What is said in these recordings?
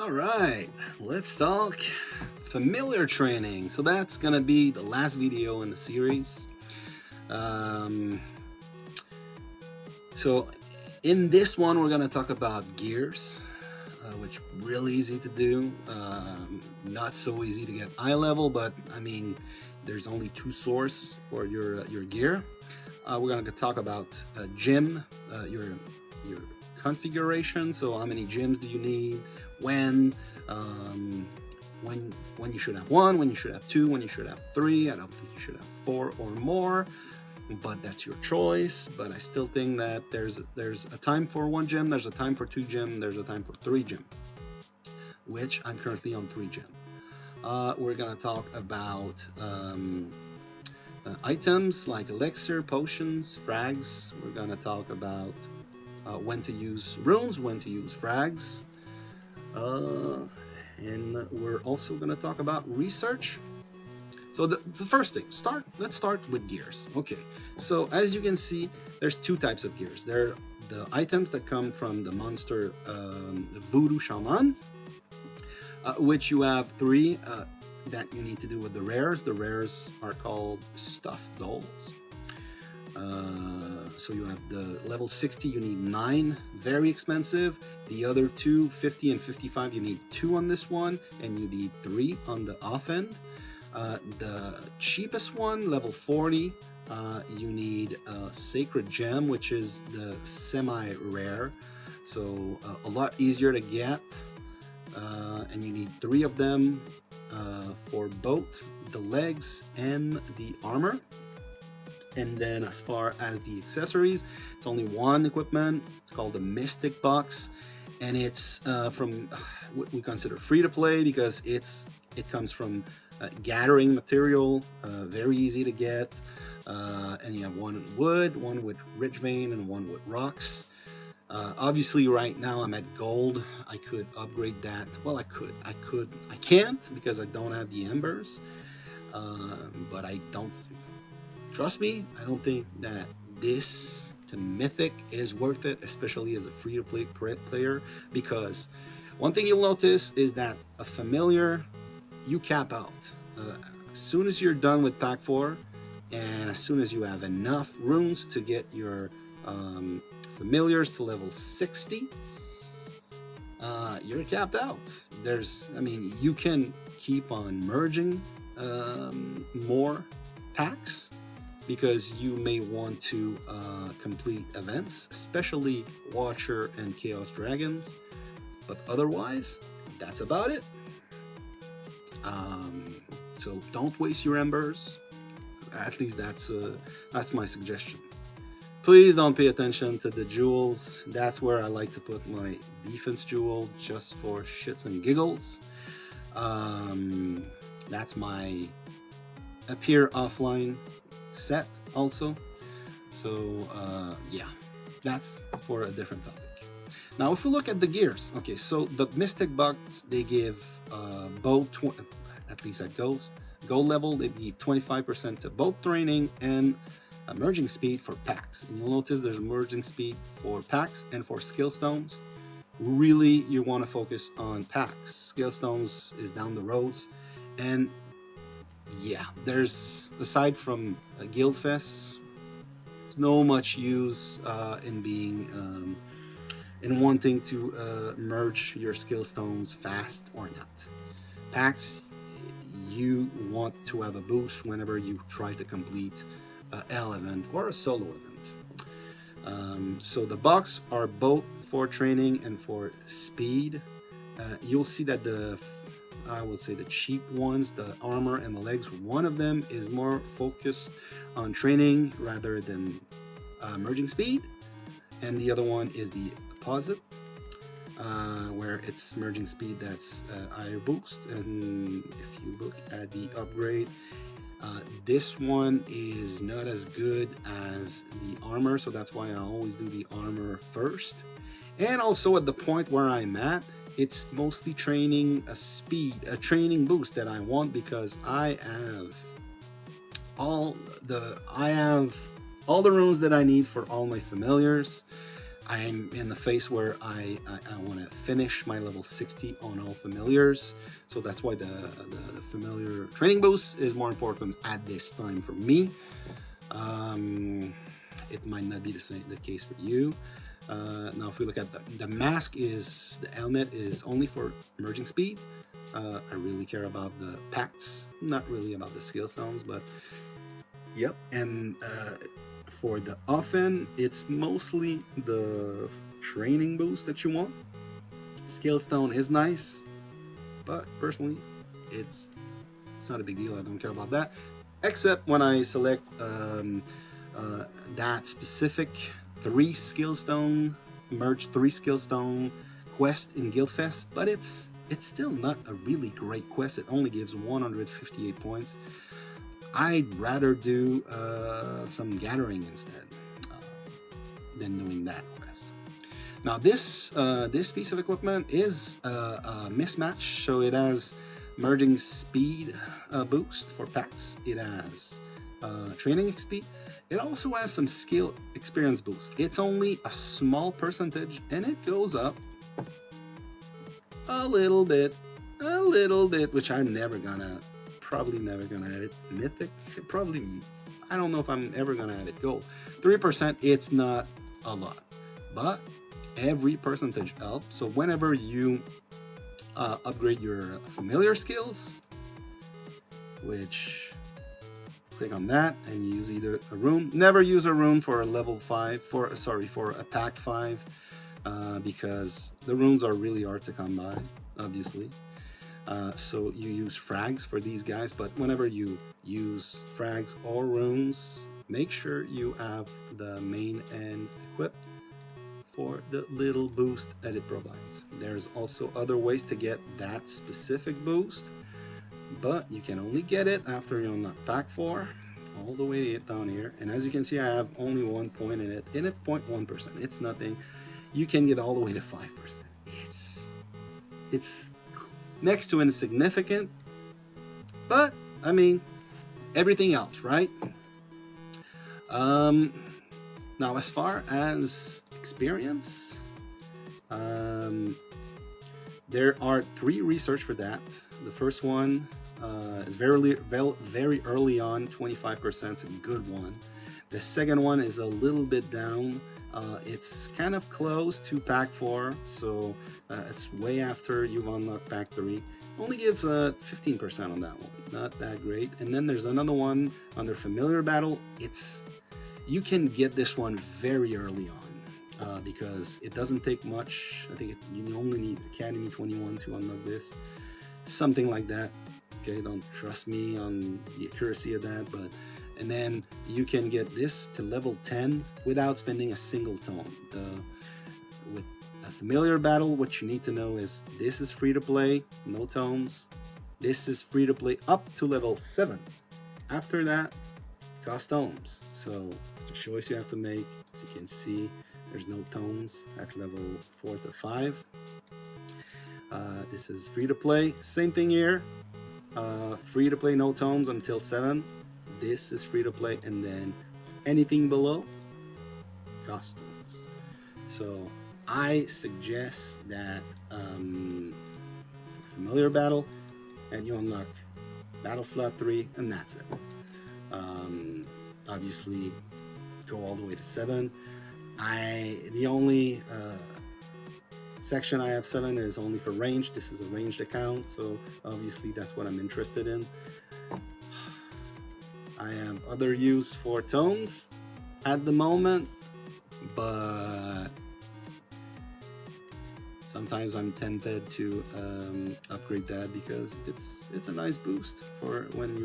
All right, let's talk familiar training. So that's gonna be the last video in the series. Um, so in this one, we're gonna talk about gears, which really easy to do. Not so easy to get eye level, but I mean, there's only two sources for your gear. We're gonna talk about gym, your configuration. So how many gyms do you need? When, um, when you should have one, when you should have two, when you should have three. I don't think you should have four or more, but that's your choice. But I still think that there's a time for one gym, there's a time for two gym, there's a time for three gym, which I'm currently on three gym. We're gonna talk about items like elixir, potions, frags. We're gonna talk about when to use runes, when to use frags, and we're also gonna talk about research. So the first thing, let's start with gears. Okay, so as you can see, there's two types of gears. There are the items that come from the monster, the Voodoo Shaman, which you have three that you need to do with the rares. The rares are called stuffed dolls. So you have the level 60, you need 9, very expensive. The other two, 50 and 55, you need 2 on this one, and you need 3 on the off end. The cheapest one, level 40, you need a sacred gem, which is the semi-rare, so a lot easier to get, and you need 3 of them for both the legs and the armor. And then as far as the accessories, it's only one equipment. It's called the Mystic Box, and it's from what we consider free to play because it comes from gathering material, very easy to get, and you have one wood, one with rich vein, and one with rocks. Obviously, right now I'm at gold. I could upgrade that. Well, I can't because I don't have the embers. But I don't. Trust me, I don't think that this to Mythic is worth it, especially as a free-to-play player, because one thing you'll notice is that a familiar, you cap out. As soon as you're done with Pack 4, and as soon as you have enough runes to get your familiars to level 60, you're capped out. You can keep on merging more packs, because you may want to complete events, especially Watcher and Chaos Dragons, but otherwise, that's about it. So don't waste your embers. At least that's my suggestion. Please don't pay attention to the jewels. That's where I like to put my defense jewel, just for shits and giggles. That's my appear offline set also. So yeah, that's for a different topic. Now if we look at the gears, okay, so the Mystic Box, they give both, at least at gold level, they give 25% to both training and merging speed for packs. And you'll notice there's merging speed for packs and for skill stones. Really, you want to focus on packs. Skill stones is down the roads, and yeah, there's, aside from guild fest, no much use in being in wanting to merge your skill stones fast or not. Packs, you want to have a boost whenever you try to complete a L event or a solo event. So the box are both for training and for speed. You'll see that I would say the cheap ones, the armor and the legs, one of them is more focused on training rather than merging speed, and the other one is the opposite, where it's merging speed that's higher boost. And if you look at the upgrade, this one is not as good as the armor, so that's why I always do the armor first. And also at the point where I'm at, it's mostly training a training boost that I want, because I have all the runes that I need for all my familiars. I'm in the phase where I want to finish my level 60 on all familiars, so that's why the familiar training boost is more important at this time for me. It might not be the case for you. Now, if we look at the mask, is the helmet is only for emerging speed. I really care about the packs, not really about the skill stones, but yep. And for the offense, it's mostly the training boost that you want. Skill stone is nice, but personally, it's it's not a big deal. I don't care about that, except when I select that specific 3 skill stone merge 3 skill stone quest in Guildfest, but it's still not a really great quest. It only gives 158 points. I'd rather do some gathering instead than doing that quest. Now this piece of equipment is a mismatch, so it has merging speed boost for packs. It has training XP. It also has some skill experience boost. It's only a small percentage, and it goes up a little bit, which I'm probably never gonna add it. Mythic, probably, I don't know if I'm ever gonna add it gold. 3%, it's not a lot, but every percentage helps. So whenever you upgrade your familiar skills, which click on that and use either a rune. Never use a rune for a level 5, for attack 5, because the runes are really hard to come by, obviously. So you use frags for these guys, but whenever you use frags or runes, make sure you have the main end equipped for the little boost that it provides. There's also other ways to get that specific boost, but you can only get it after you unlock pack 4 all the way down here. And as you can see, I have only 1 point in it, and it's 0.1%. It's nothing. You can get all the way to 5%. It's next to insignificant, but I mean, everything else, right? Now, as far as experience, there are 3 research for that. The first one is very early on, 25%, a good one. The second one is a little bit down. It's kind of close to pack 4, so it's way after you've unlocked pack 3. Only give 15% on that one, not that great. And then there's another one under familiar battle. You can get this one very early on because it doesn't take much. I think you only need Academy 21 to unlock this, something like that. Okay, don't trust me on the accuracy of that, but and then you can get this to level 10 without spending a single tome. With a familiar battle, what you need to know is this is free to play, no tomes. This is free to play up to level 7. After that, cost tomes. So it's a choice you have to make. As you can see, there's no tomes at level 4 to 5. This is free to play. Same thing here. Free to play, no tomes until 7. This is free to play, and then anything below, cost tomes. So I suggest that familiar battle, and you unlock battle slot 3, and that's it. Obviously, go all the way to 7. The only section I have 7 is only for range. This is a ranged account, so obviously that's what I'm interested in. I have other use for tomes at the moment, but sometimes I'm tempted to upgrade that because it's a nice boost for when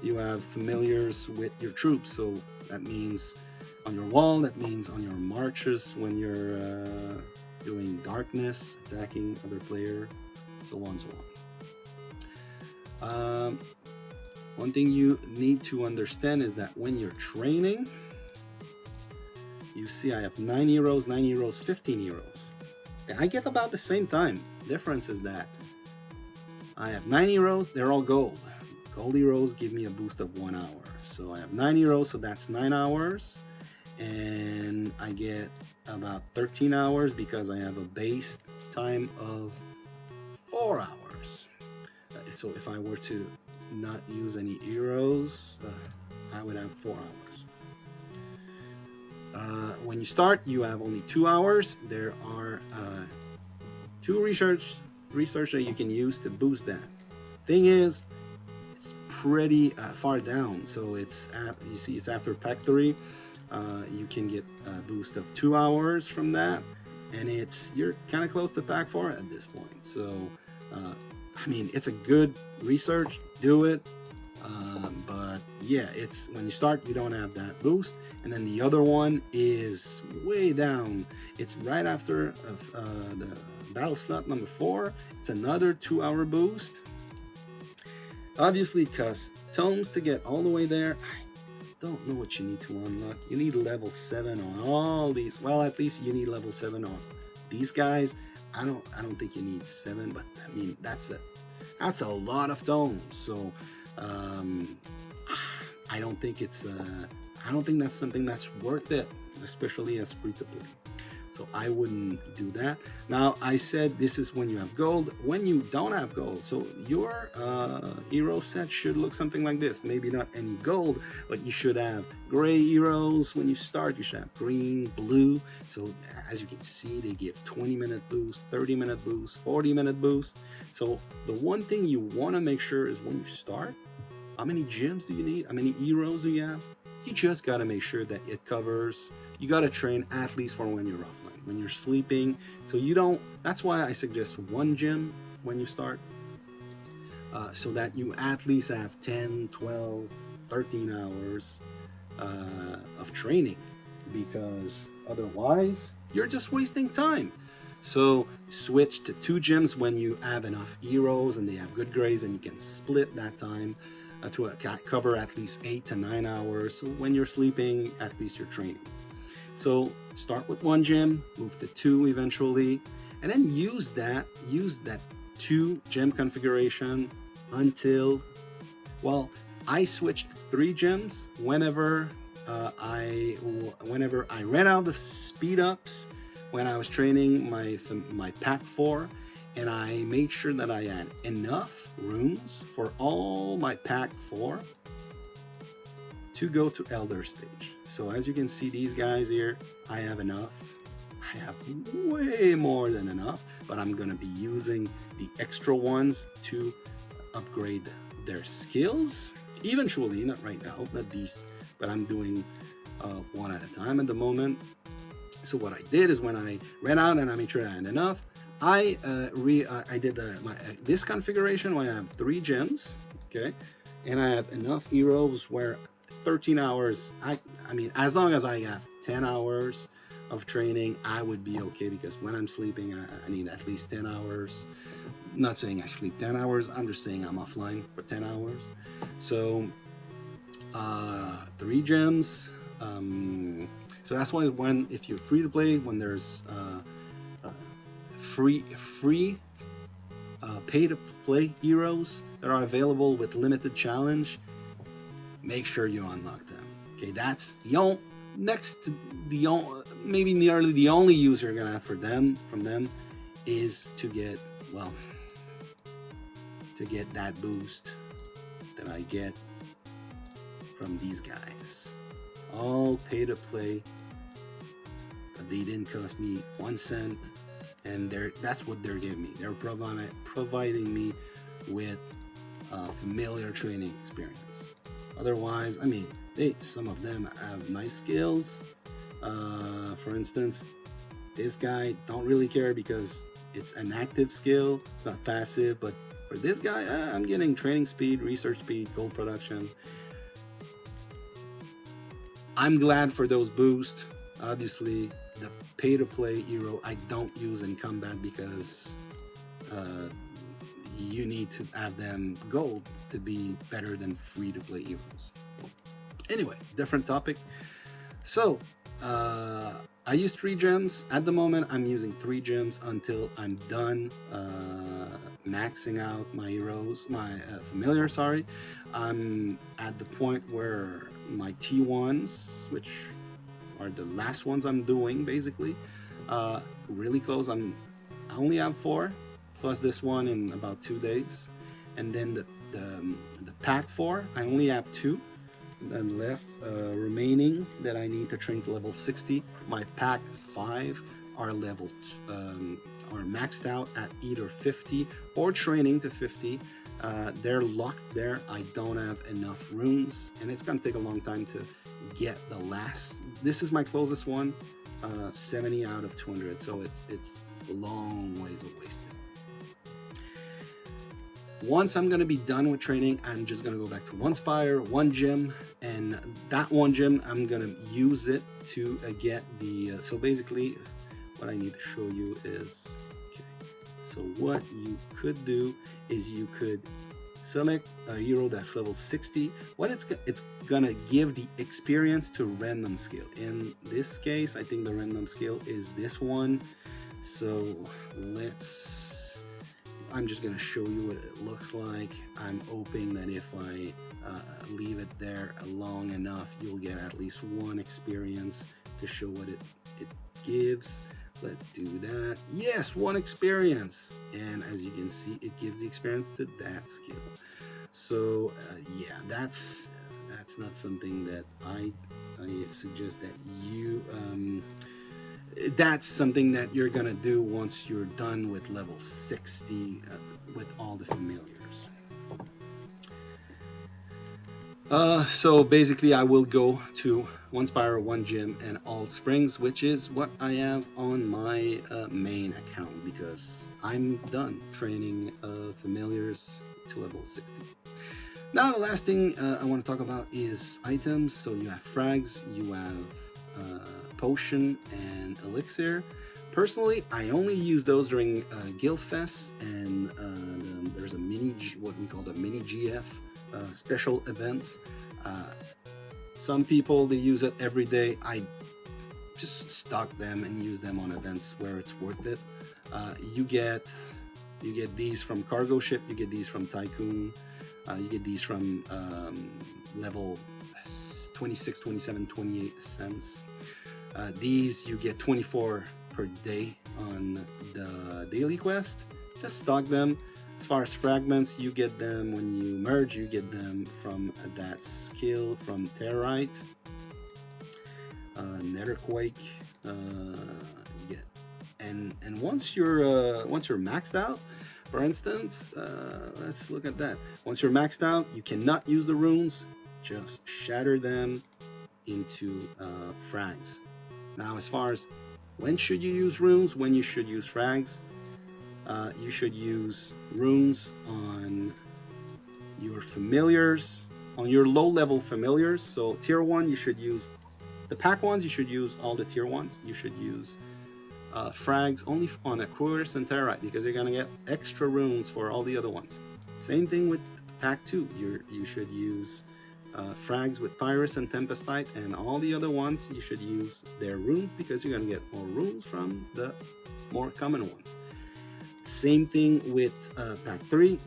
you have familiars with your troops. So that means on your wall, that means on your marches when you're doing darkness, attacking other player, so on and so on. One thing you need to understand is that when you're training, you see I have 9 heroes, 9 heroes, 15 heroes. I get about the same time. Difference is that I have 9 heroes, they're all gold. Gold heroes give me a boost of 1 hour. So I have 9 heroes, so that's 9 hours. And I get about 13 hours because I have a base time of 4 hours. So if I were to not use any heroes, I would have 4 hours. When you start, you have only 2 hours. There are two research that you can use to boost that. Thing is, it's pretty far down. So you see it's after pack 3. You can get a boost of 2 hours from that, and you're kind of close to pack 4 at this point. So I mean, it's a good research. Do it. But yeah, it's when you start, you don't have that boost, and then the other one is way down. It's right after the battle slot number 4. It's another 2-hour boost. Obviously, because tomes to get all the way there, I don't know what you need to unlock. You need level 7 on all these. Well, at least you need level 7 on these guys. I don't think you need 7, but I mean that's a lot of tomes. So I don't think that's something that's worth it, especially as free to play. So I wouldn't do that. Now I said this is when you have gold. When you don't have gold, so your hero set should look something like this. Maybe not any gold, but you should have gray heroes when you start. You should have green, blue. So as you can see, they give 20-minute boost, 30-minute boost, 40-minute boost. So the one thing you want to make sure is when you start, how many gems do you need? How many heroes do you have? You just got to make sure that it covers. You got to train at least for when you're offline, when you're sleeping. So you don't, that's why I suggest 1 gem when you start, so that you at least have 10, 12, 13 hours of training, because otherwise you're just wasting time. So switch to 2 gems when you have enough heroes and they have good grades, and you can split that time to cover at least 8 to 9 hours. So when you're sleeping, at least you're training. So start with 1 gem, move to 2 eventually, and then use that 2 gem configuration until, well, I switched 3 gems whenever I ran out of speed ups when I was training my pack 4, and I made sure that I had enough runes for all my pack 4 to go to Elder stage. So as you can see, these guys here, I have enough. I have way more than enough, but I'm gonna be using the extra ones to upgrade their skills. Eventually, not right now, but I'm doing one at a time at the moment. So what I did is when I ran out and I made sure I had enough, I did this configuration where I have 3 gems, okay, and I have enough heroes where 13 hours. I mean, as long as I have 10 hours of training, I would be okay, because when I'm sleeping, I need at least 10 hours. I'm not saying I sleep 10 hours. I'm just saying I'm offline for 10 hours. So 3 gems. So that's why if you're free to play, when there's free pay to play heroes that are available with limited challenge, make sure you unlock them. Okay, that's the maybe nearly the only use you're gonna have from them is to get that boost that I get from these guys. All pay to play, but they didn't cost me 1 cent, and that's what they're giving me. They're providing me with familiar training experience. Otherwise, I mean, some of them have nice skills. For instance, this guy don't really care because it's an active skill, it's not passive. But for this guy, I'm getting training speed, research speed, gold production. I'm glad for those boosts. Obviously, the pay-to-play hero I don't use in combat because you need to have them gold to be better than free-to-play heroes. Anyway, different topic. So I use 3 gems. At the moment, I'm using 3 gems until I'm done maxing out my heroes, my familiar, sorry. I'm at the point where my T1s, which are the last ones I'm doing basically. Really close. I only have 4 plus this one in about 2 days, and then the pack 4 I only have 2 then left remaining that I need to train to level 60. My pack 5 are level are maxed out at either 50 or training to 50. They're locked there. I don't have enough runes, and it's gonna take a long time to get the last. This is my closest one, 70 out of 200. So it's a long ways of wasting. Once I'm gonna be done with training, I'm just gonna go back to one spire, one gym, and that one gym I'm gonna use it to get the. So basically, what I need to show you is, okay. So what you could do is you could select a hero that's level 60. What it's gonna give the experience to random skill. In this case, I think the random skill is this one. So I'm just gonna show you what it looks like. I'm hoping that if I leave it there long enough, you'll get at least one experience to show what it gives. Let's do that. Yes, one experience. And as you can see, it gives the experience to that skill. So yeah, that's not something that I suggest that you that's something that you're gonna do once you're done with level 60 with all the familiars. So basically I will go to one spire, one gym, and all springs, which is what I have on my main account, because I'm done training familiars to level 60. Now the last thing I want to talk about is items. So you have frags, you have potion and elixir. Personally, I only use those during Guild Fest, and there's a what we call the mini GF special events. Some people, they use it every day. I just stock them and use them on events where it's worth it. You get these from cargo ship, you get these from tycoon, you get these from level 26, 27, 28 cents. These you get 24 per day on the daily quest. Just stock them. As far as fragments, you get them when you merge. You get them from that skill from Territe, Netherquake. Yeah. And once you're maxed out, for instance, let's look at that. Once you're maxed out, you cannot use the runes. Just shatter them into frags. Now, as far as when should you use runes, when you should use frags, you should use runes on your familiars, on your low-level familiars. So tier 1, you should use the pack ones. You should use all the tier 1s. You should use frags only on Aquarius and Territe, because you're gonna get extra runes for all the other ones. Same thing with pack 2. You should use frags with Pyrus and Tempestite, and all the other ones you should use their runes, because you're gonna get more runes from the more common ones. Same thing with pack 3.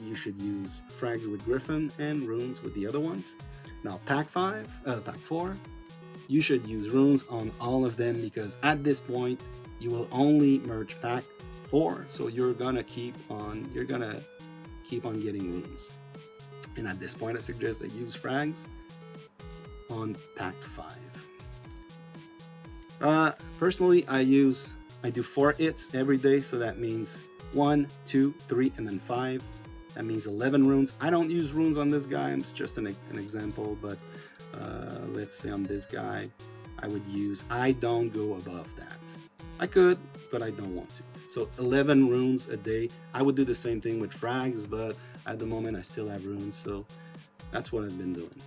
You should use frags with Griffin and runes with the other ones. Now pack 4, you should use runes on all of them, because at this point you will only merge pack 4, so you're gonna keep on getting runes. And at this point, I suggest that you use frags on pack 5. Personally, I do 4 hits every day, so that means 1, 2, 3, and then 5. That means 11 runes. I don't use runes on this guy. It's just an example, but let's say on this guy, I don't go above that. I could, but I don't want to. So 11 runes a day. I would do the same thing with frags, but at the moment I still have runes, so that's what I've been doing.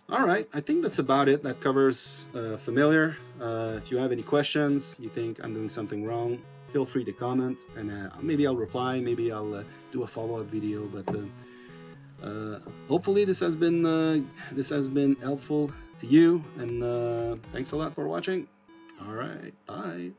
All right, I think that's about it. That covers familiar. If you have any questions, you think I'm doing something wrong, feel free to comment, and maybe I'll reply, maybe I'll do a follow-up video. But hopefully this has been helpful to you, and thanks a lot for watching. All right, bye.